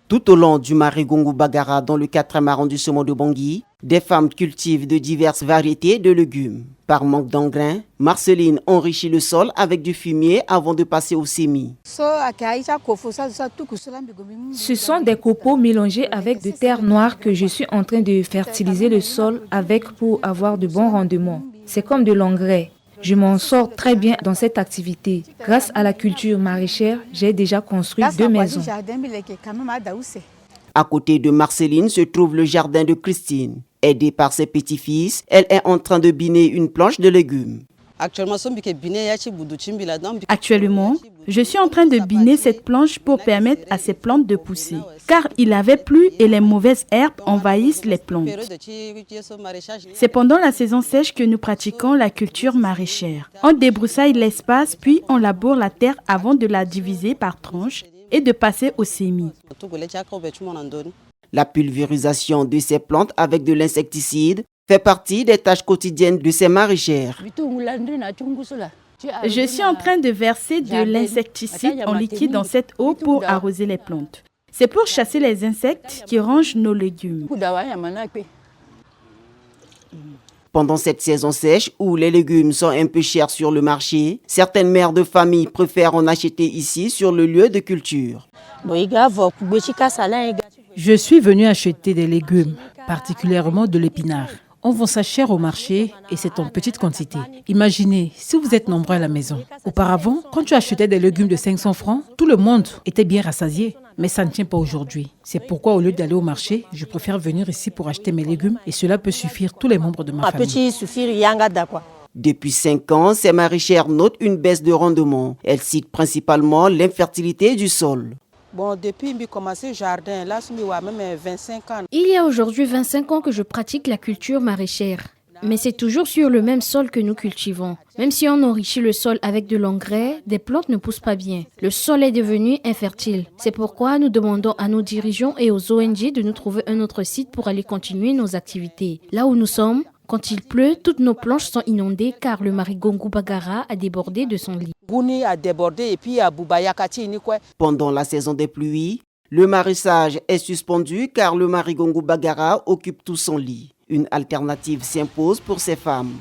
Tout au long du Marigongo Bagara, dans le 4e arrondissement de Bangui, des femmes cultivent de diverses variétés de légumes. Par manque d'engrais, Marceline enrichit le sol avec du fumier avant de passer au semis. Ce sont des copeaux mélangés avec de terre noire que je suis en train de fertiliser le sol avec pour avoir de bons rendements. C'est comme de l'engrais. Je m'en sors très bien dans cette activité. Grâce à la culture maraîchère, j'ai déjà construit 2 maisons. À côté de Marceline se trouve le jardin de Christine. Aidée par ses petits-fils, elle est en train de biner une planche de légumes. Actuellement, je suis en train de biner cette planche pour permettre à ces plantes de pousser. Car il avait plu et les mauvaises herbes envahissent les plantes. C'est pendant la saison sèche que nous pratiquons la culture maraîchère. On débroussaille l'espace puis on laboure la terre avant de la diviser par tranches et de passer au semis. La pulvérisation de ces plantes avec de l'insecticide fait partie des tâches quotidiennes de ces maraîchères. Je suis en train de verser de l'insecticide en liquide dans cette eau pour arroser les plantes. C'est pour chasser les insectes qui rongent nos légumes. Pendant cette saison sèche où les légumes sont un peu chers sur le marché, certaines mères de famille préfèrent en acheter ici sur le lieu de culture. Je suis venue acheter des légumes, particulièrement de l'épinard. On vend ça cher au marché et c'est en petite quantité. Imaginez, si vous êtes nombreux à la maison. Auparavant, quand tu achetais des légumes de 500 francs, tout le monde était bien rassasié. Mais ça ne tient pas aujourd'hui. C'est pourquoi au lieu d'aller au marché, je préfère venir ici pour acheter mes légumes et cela peut suffire tous les membres de ma famille. Depuis 5 ans, ces maraîchères notent une baisse de rendement. Elles citent principalement l'infertilité du sol. Depuis que j'ai commencé le jardin, là, même 25 ans. Il y a aujourd'hui 25 ans que je pratique la culture maraîchère. Mais c'est toujours sur le même sol que nous cultivons. Même si on enrichit le sol avec de l'engrais, des plantes ne poussent pas bien. Le sol est devenu infertile. C'est pourquoi nous demandons à nos dirigeants et aux ONG de nous trouver un autre site pour aller continuer nos activités. Là où nous sommes, quand il pleut, toutes nos planches sont inondées car le Marigongo Bagara a débordé de son lit. Pendant la saison des pluies, le maraîchage est suspendu car le Marigongo Bagara occupe tout son lit. Une alternative s'impose pour ces femmes.